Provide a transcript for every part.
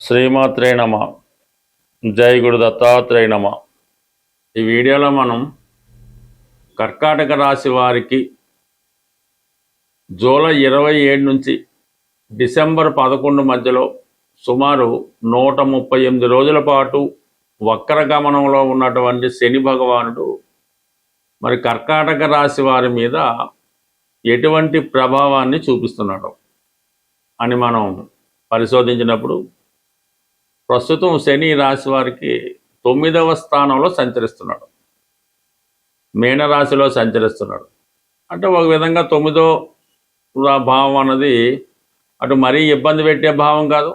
శ్రీమాత్రే నమ. జై గురు దత్తాత్రేయ నమ. ఈ వీడియోలో మనం కర్కాటక రాశి వారికి జూలై 27 నుంచి డిసెంబర్ 11 మధ్యలో సుమారు 138 రోజుల పాటు వక్రగమనంలో ఉన్నటువంటి శని భగవానుడు మరి కర్కాటక రాశి వారి మీద ఎటువంటి ప్రభావాన్ని చూపిస్తున్నాడు అని మనం పరిశోధించినప్పుడు ప్రస్తుతం శని రాశి వారికి 9వ స్థానంలో సంచరిస్తున్నాడు, మీనరాశిలో సంచరిస్తున్నాడు. అంటే ఒక విధంగా 9వ భావం అన్నది అటు మరీ ఇబ్బంది పెట్టే భావం కాదు,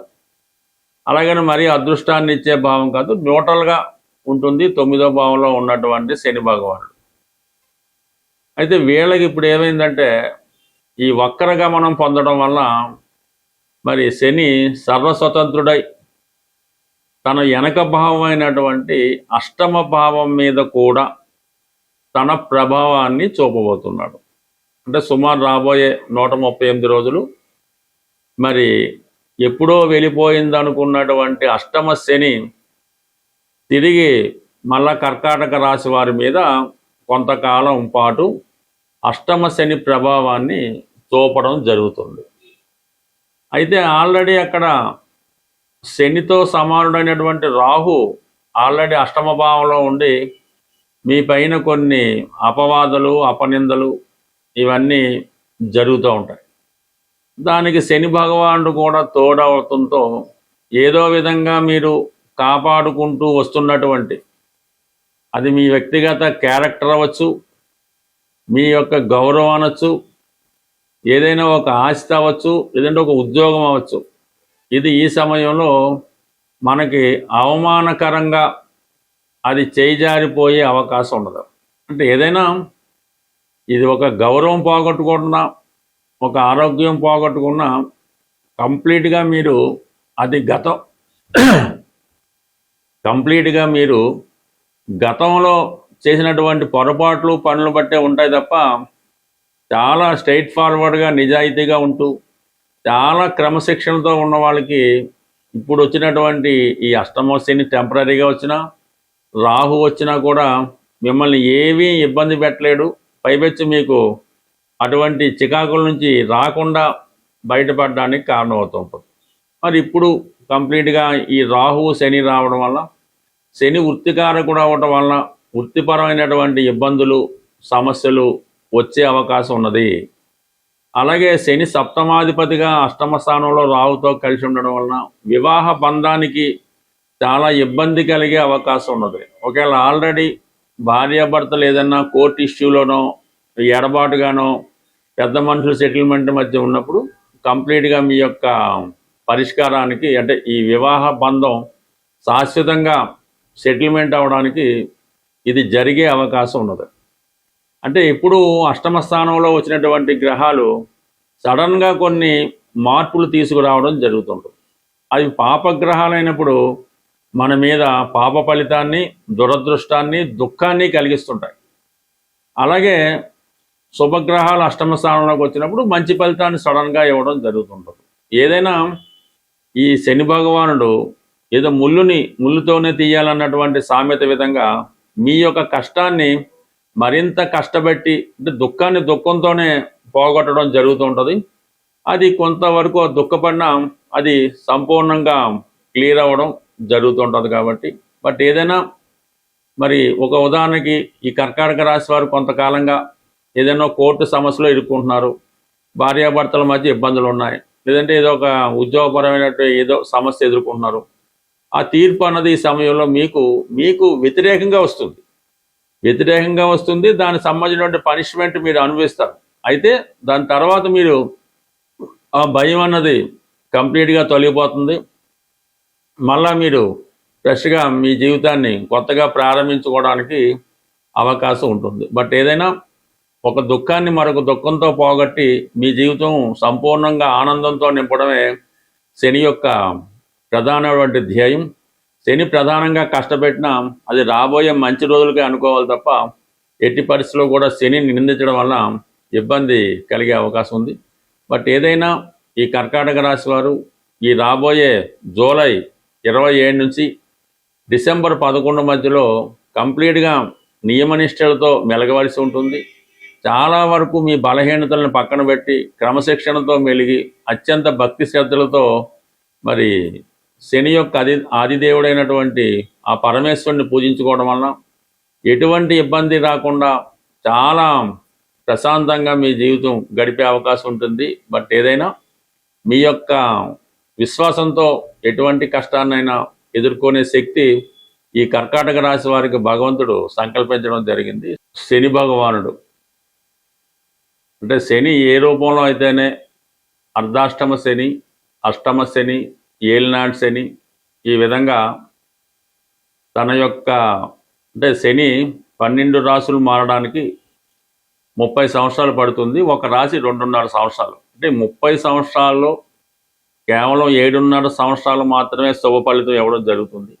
అలాగని మరీ అదృష్టాన్ని ఇచ్చే భావం కాదు, న్యూట్రల్గా ఉంటుంది 9వ భావంలో ఉన్నటువంటి శని భగవానుడు. అయితే వీళ్ళకి ఇప్పుడు ఏమైందంటే ఈ వక్రగమనం పొందడం వల్ల మరి శని సర్వస్వతంత్రుడై తన వెనక భావమైనటువంటి అష్టమ భావం మీద కూడా తన ప్రభావాన్ని చూపబోతున్నాడు. అంటే సుమారు రాబోయే 138 రోజులు మరి ఎప్పుడో వెళ్ళిపోయిందనుకున్నటువంటి అష్టమ శని తిరిగి మళ్ళా కర్కాటక రాశి వారి మీద కొంతకాలం పాటు అష్టమ శని ప్రభావాన్ని చూపడం జరుగుతుంది. అయితే ఆల్రెడీ అక్కడ శనితో సమానుడైనటువంటి రాహు ఆల్రెడీ అష్టమ భావంలో ఉండి మీ పైన కొన్ని అపవాదులు అపనిందలు ఇవన్నీ జరుగుతూ ఉంటాయి. దానికి శని భగవానుడు కూడా తోడవడంతో ఏదో విధంగా మీరు కాపాడుకుంటూ వస్తున్నటువంటి అది మీ వ్యక్తిగత క్యారెక్టర్ అవ్వచ్చు, మీ యొక్క గౌరవం అనొచ్చు, ఏదైనా ఒక ఆస్తి అవ్వచ్చు, లేదంటే ఒక ఉద్యోగం అవ్వచ్చు, ఇది ఈ సమయంలో మనకి అవమానకరంగా అది చేజారిపోయే అవకాశం ఉండదు. అంటే ఏదైనా ఇది ఒక గౌరవం పోగొట్టుకున్నా, ఒక ఆరోగ్యం పోగొట్టుకున్నా కంప్లీట్గా మీరు అది కంప్లీట్గా మీరు గతంలో చేసినటువంటి పొరపాట్లు పనులు బట్టే ఉంటాయి తప్ప చాలా స్ట్రైట్ ఫార్వర్డ్గా నిజాయితీగా ఉంటూ చాలా క్రమశిక్షణతో ఉన్న వాళ్ళకి ఇప్పుడు వచ్చినటువంటి ఈ అష్టమ శని టెంపరీగా వచ్చినా, రాహు వచ్చినా కూడా మిమ్మల్ని ఏమీ ఇబ్బంది పెట్టలేడు. పైపెచ్చి మీకు అటువంటి చికాకుల నుంచి రాకుండా బయటపడడానికి కారణమవుతుంటుంది. మరి ఇప్పుడు కంప్లీట్గా ఈ రాహు శని రావడం వల్ల, శని వృత్తికారకుడు అవ్వడం వల్ల వృత్తిపరమైనటువంటి ఇబ్బందులు సమస్యలు వచ్చే అవకాశం ఉన్నది. అలాగే శని సప్తమాధిపతిగా అష్టమ స్థానంలో రాహుతో కలిసి ఉండడం వలన వివాహ బంధానికి చాలా ఇబ్బంది కలిగే అవకాశం ఉన్నది. ఒకవేళ ఆల్రెడీ భార్యాభర్తలు ఏదన్నా కోర్టు ఇష్యూలోనో ఎడబాటుగానో పెద్ద మనుషుల సెటిల్మెంట్ మధ్య ఉన్నప్పుడు కంప్లీట్గా మీ యొక్క పరిష్కారానికి అంటే ఈ వివాహ బంధం శాశ్వతంగా సెటిల్మెంట్ అవడానికి ఇది జరిగే అవకాశం ఉన్నది. అంటే ఇప్పుడు అష్టమ స్థానంలో వచ్చినటువంటి గ్రహాలు సడన్గా కొన్ని మార్పులు తీసుకురావడం జరుగుతుంటుంది. అవి పాపగ్రహాలైనప్పుడు మన మీద పాప ఫలితాన్ని, దురదృష్టాన్ని, దుఃఖాన్ని కలిగిస్తుంటాయి. అలాగే శుభగ్రహాలు అష్టమ స్థానంలోకి వచ్చినప్పుడు మంచి ఫలితాన్ని సడన్గా ఇవ్వడం జరుగుతుంటుంది. ఏదైనా ఈ శని భగవానుడు ఏదో ముళ్ళుతోనే తీయాలన్నటువంటి సామెత విధంగా మీ యొక్క కష్టాన్ని మరింత కష్టపెట్టి అంటే దుఃఖాన్ని దుఃఖంతోనే పోగొట్టడం జరుగుతూ ఉంటుంది. అది కొంతవరకు దుఃఖపడినా అది సంపూర్ణంగా క్లియర్ అవ్వడం జరుగుతుంటుంది. కాబట్టి బట్ ఏదైనా మరి ఒక ఉదాహరణకి ఈ కర్కాటక రాశి వారు కొంతకాలంగా ఏదైనా కోర్టు సమస్యలో ఇరుక్కుంటున్నారు, భార్యాభర్తల మధ్య ఇబ్బందులు ఉన్నాయి, లేదంటే ఏదో ఒక ఉద్యోగపరమైనట్టు ఏదో సమస్య ఎదుర్కొంటున్నారు. ఆ తీర్పు అన్నది ఈ సమయంలో మీకు వ్యతిరేకంగా వస్తుంది. దానికి సంబంధించినటువంటి పనిష్మెంట్ మీరు అనుభవిస్తారు. అయితే దాని తర్వాత మీరు ఆ భయం అన్నది కంప్లీట్గా తొలగిపోతుంది. మళ్ళా మీరు ఫ్రెష్గా మీ జీవితాన్ని కొత్తగా ప్రారంభించుకోవడానికి అవకాశం ఉంటుంది. బట్ ఏదైనా ఒక దుఃఖాన్ని మరొక దుఃఖంతో పోగొట్టి మీ జీవితం సంపూర్ణంగా ఆనందంతో నింపడమే శని యొక్క ప్రధానమైన ధ్యేయం. శని ప్రధానంగా కష్టపెట్టినా అది రాబోయే మంచి రోజులకే అనుకోవాలి తప్ప ఎట్టి పరిస్థితుల్లో కూడా శనిని నిందించడం వల్ల ఇబ్బంది కలిగే అవకాశం ఉంది. బట్ ఏదైనా ఈ కర్కాటక రాశి వారు ఈ రాబోయే జూలై 27 నుంచి డిసెంబర్ 11 మధ్యలో కంప్లీట్గా నియమనిష్టలతో మెలగవలసి ఉంటుంది. చాలా వరకు మీ బలహీనతలను పక్కన పెట్టి క్రమశిక్షణతో మెలిగి అత్యంత భక్తి శ్రద్ధలతో మరి శని యొక్క ఆదిదేవుడైనటువంటి ఆ పరమేశ్వరుని పూజించుకోవడం వలన ఎటువంటి ఇబ్బంది రాకుండా చాలా ప్రశాంతంగా మీ జీవితం గడిపే అవకాశం ఉంటుంది. బట్ ఏదైనా మీ యొక్క విశ్వాసంతో ఎటువంటి కష్టాన్నైనా ఎదుర్కొనే శక్తి ఈ కర్కాటక రాశి వారికి భగవంతుడు సంకల్పించడం జరిగింది. శని భగవానుడు అంటే శని ఏ రూపంలో అయితేనే అర్ధాష్టమ శని, అష్టమ శని, ఏలినాటి శని, ఈ విధంగా తన యొక్క అంటే శని 12 రాశులు మారడానికి 30 సంవత్సరాలు పడుతుంది. ఒక రాశి 2.5 సంవత్సరాలు. అంటే 30 సంవత్సరాల్లో కేవలం 7.5 సంవత్సరాలు మాత్రమే శుభ ఫలితం ఇవ్వడం జరుగుతుంది.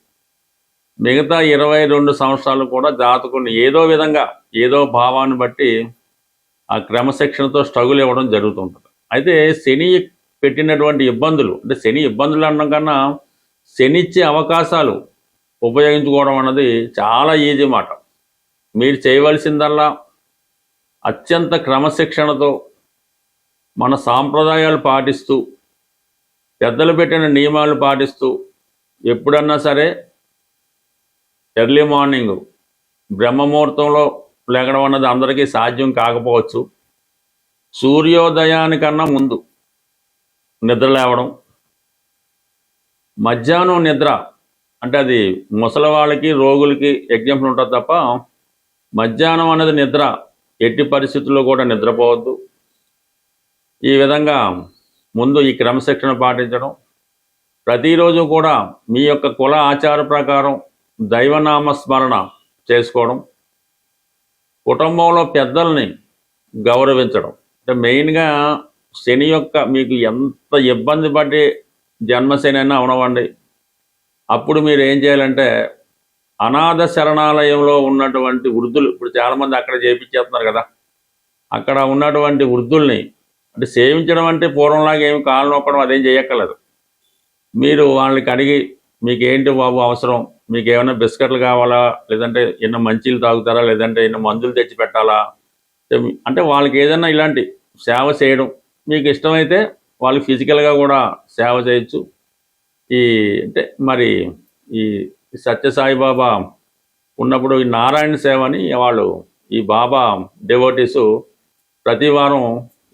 మిగతా 22 సంవత్సరాలు కూడా జాతకుని ఏదో విధంగా ఏదో భావాన్ని బట్టి ఆ క్రమశిక్షణతో స్ట్రగుల్ ఇవ్వడం జరుగుతుంటుంది. అయితే శని పెట్టినటువంటి ఇబ్బందులు అంటే శని ఇబ్బందులు అనడం కన్నా శని ఇచ్చే అవకాశాలు ఉపయోగించుకోవడం అన్నది చాలా ఈజీ మాట. మీరు చేయవలసిందల్లా అత్యంత క్రమశిక్షణతో మన సాంప్రదాయాలు పాటిస్తూ పెద్దలు పెట్టిన నియమాలు పాటిస్తూ ఎప్పుడన్నా సరే ఎర్లీ మార్నింగ్ బ్రహ్మముహూర్తంలో లేగడం అన్నది అందరికీ సాధ్యం కాకపోవచ్చు. సూర్యోదయానికన్నా ముందు నిద్ర లేవడం, మధ్యాహ్నం నిద్ర అంటే అది ముసలి వాళ్ళకి రోగులకి ఎగ్జాంపుల్ ఉంటుంది తప్ప మధ్యాహ్నం అనేది నిద్ర ఎట్టి పరిస్థితుల్లో కూడా నిద్రపోవద్దు. ఈ విధంగా ముందు ఈ క్రమశిక్షణ పాటించడం, ప్రతిరోజు కూడా మీ యొక్క కుల ఆచార ప్రకారం దైవనామ స్మరణ చేసుకోవడం, కుటుంబంలో పెద్దల్ని గౌరవించడం. అంటే మెయిన్గా శని యొక్క మీకు ఎంత ఇబ్బంది పడి జన్మశని అయినా అవనవండి, అప్పుడు మీరు ఏం చేయాలంటే అనాథ శరణాలయంలో ఉన్నటువంటి వృద్ధులు, ఇప్పుడు చాలామంది అక్కడ చేయించేస్తున్నారు కదా, అక్కడ ఉన్నటువంటి వృద్ధుల్ని అంటే సేవించడం అంటే పూర్వంలాగా ఏమి కాళ్ళు నొక్కడం అదేం చేయక్కర్లేదు. మీరు వాళ్ళకి అడిగి మీకు ఏంటి బాబు అవసరం, మీకు ఏమైనా బిస్కెట్లు కావాలా, లేదంటే ఎన్నో మంచీలు తాగుతారా, లేదంటే ఎన్నో మందులు తెచ్చి పెట్టాలా, అంటే వాళ్ళకి ఏదైనా ఇలాంటి సేవ చేయడం మీకు ఇష్టమైతే వాళ్ళు ఫిజికల్గా కూడా సేవ చేయొచ్చు. ఈ అంటే మరి ఈ సత్యసాయిబాబా ఉన్నప్పుడు ఈ నారాయణ సేవ అని వాళ్ళు ఈ బాబా డెవోటీసు ప్రతి వారం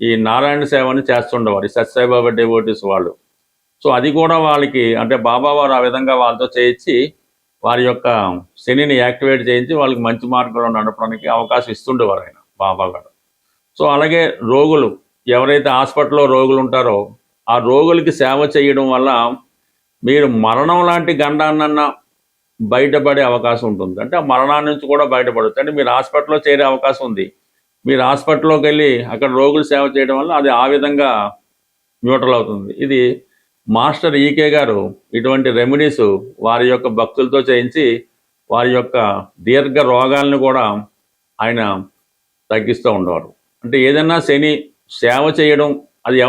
ఈ నారాయణ సేవని చేస్తుండేవారు ఈ సత్యసాయిబాబా డెవోటీస్ వాళ్ళు. సో అది కూడా వాళ్ళకి అంటే బాబా వారు ఆ విధంగా వాళ్ళతో చేయించి వారి యొక్క శనిని యాక్టివేట్ చేయించి వాళ్ళకి మంచి మార్గంలో నడపడానికి అవకాశం ఇస్తుండేవారు ఆయన బాబా గారు. సో అలాగే రోగులు ఎవరైతే హాస్పిటల్లో రోగులు ఉంటారో ఆ రోగులకి సేవ చేయడం వల్ల మీరు మరణం లాంటి గండాన్నన్నా బయటపడే అవకాశం ఉంటుంది. అంటే ఆ మరణాన్ని నుంచి కూడా బయటపడవచ్చు. అంటే మీరు హాస్పిటల్లో చేరే అవకాశం ఉంది, మీరు హాస్పిటల్లోకి వెళ్ళి అక్కడ రోగులు సేవ చేయడం వల్ల అది ఆ విధంగా న్యూట్రల్ అవుతుంది. ఇది మాస్టర్ ఈకే గారు ఇటువంటి రెమెడీస్ వారి యొక్క భక్తులతో చేయించి వారి యొక్క దీర్ఘ రోగాలను కూడా ఆయన తగ్గిస్తూ ఉండేవారు. అంటే ఏదైనా శని సేవ చేయడం అది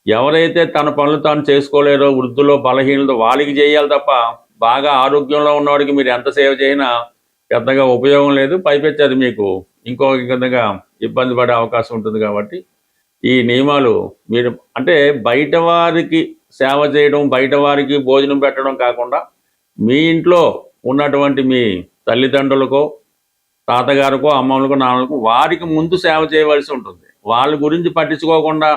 ఎవరైతే తన పనులు తాను చేసుకోలేరో వృద్ధులో బలహీనతో వాళ్ళకి చేయాలి తప్ప బాగా ఆరోగ్యంలో ఉన్నవాడికి మీరు ఎంత సేవ చేసినా పెద్దగా ఉపయోగం లేదు. పైపెచ్చి అది మీకు ఇంకో విధంగా ఇబ్బంది పడే అవకాశం ఉంటుంది. కాబట్టి ఈ నియమాలు మీరు అంటే బయట వారికి సేవ చేయడం, బయట వారికి భోజనం పెట్టడం కాకుండా మీ ఇంట్లో ఉన్నటువంటి మీ తల్లిదండ్రులకో తాతగారికో అమ్మమ్మలకో నాన్నలకో వారికి ముందు సేవ చేయవలసి ఉంటుంది. వాళ్ళ గురించి పట్టించుకోకుండా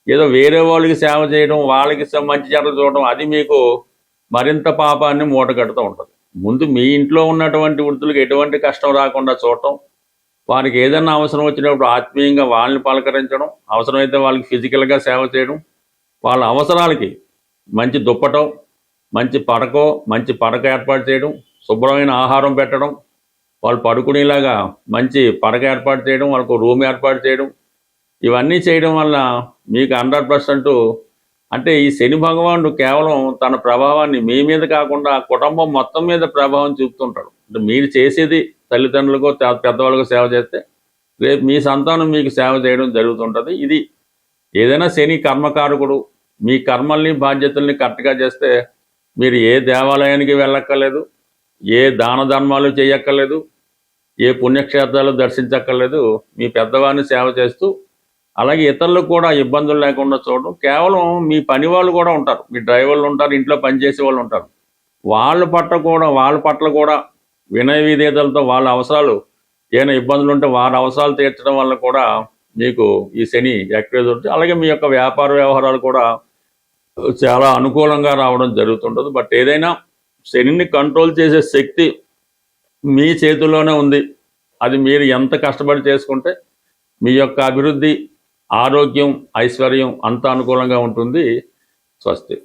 ఏదో వేరే వాళ్ళకి సేవ చేయడం, వాళ్ళకి మంచి చెడ్డలు చూడడం అది మీకు మరింత పాపాన్ని మూటగడుతూ ఉంటుంది. ముందు మీ ఇంట్లో ఉన్నటువంటి వృద్ధులకు ఎటువంటి కష్టం రాకుండా చూడటం, వారికి ఏదైనా అవసరం వచ్చినప్పుడు ఆత్మీయంగా వాళ్ళని పలకరించడం, అవసరమైతే వాళ్ళకి ఫిజికల్గా సేవ చేయడం, వాళ్ళ అవసరాలకి మంచి దుప్పటం, మంచి పడక ఏర్పాటు చేయడం, శుభ్రమైన ఆహారం పెట్టడం, వాళ్ళు పడుకునేలాగా మంచి పడక ఏర్పాటు చేయడం, వాళ్ళకు రూమ్ ఏర్పాటు చేయడం, ఇవన్నీ చేయడం వల్ల మీకు 100% అంటే ఈ శని భగవానుడు కేవలం తన ప్రభావాన్ని మీ మీద కాకుండా కుటుంబం మొత్తం మీద ప్రభావం చూపుతుంటాడు. అంటే మీరు చేసేది తల్లిదండ్రులకు పెద్దవాళ్ళకు సేవ చేస్తే రేపు మీ సంతానం మీకు సేవ చేయడం జరుగుతుంటుంది. ఇది ఏదైనా శని కర్మకారకుడు, మీ కర్మల్ని బాధ్యతల్ని కరెక్ట్గా చేస్తే మీరు ఏ దేవాలయానికి వెళ్ళక్కర్లేదు, ఏ దాన ధర్మాలు చేయక్కర్లేదు, ఏ పుణ్యక్షేత్రాలు దర్శించక్కర్లేదు. మీ పెద్దవారిని సేవ చేస్తూ అలాగే ఇతరులకు కూడా ఇబ్బందులు లేకుండా చూడడం. కేవలం మీ పని వాళ్ళు కూడా ఉంటారు, మీ డ్రైవర్లు ఉంటారు, ఇంట్లో పనిచేసే వాళ్ళు ఉంటారు, వాళ్ళ పట్ల కూడా వినయ విధేయతలతో వాళ్ళ అవసరాలు ఏమైనా ఇబ్బందులు ఉంటే వారి అవసరాలు తీర్చడం వల్ల కూడా మీకు ఈ శని యాక్టివేట్ ఉంటుంది. అలాగే మీ యొక్క వ్యాపార వ్యవహారాలు కూడా చాలా అనుకూలంగా రావడం జరుగుతుంటుంది. బట్ ఏదైనా శనిని కంట్రోల్ చేసే శక్తి మీ చేతుల్లోనే ఉంది. అది మీరు ఎంత కష్టపడి చేసుకుంటే మీ యొక్క అభివృద్ధి, ఆరోగ్యం, ఐశ్వర్యం అంత అనుకూలంగా ఉంటుంది. స్వస్తి.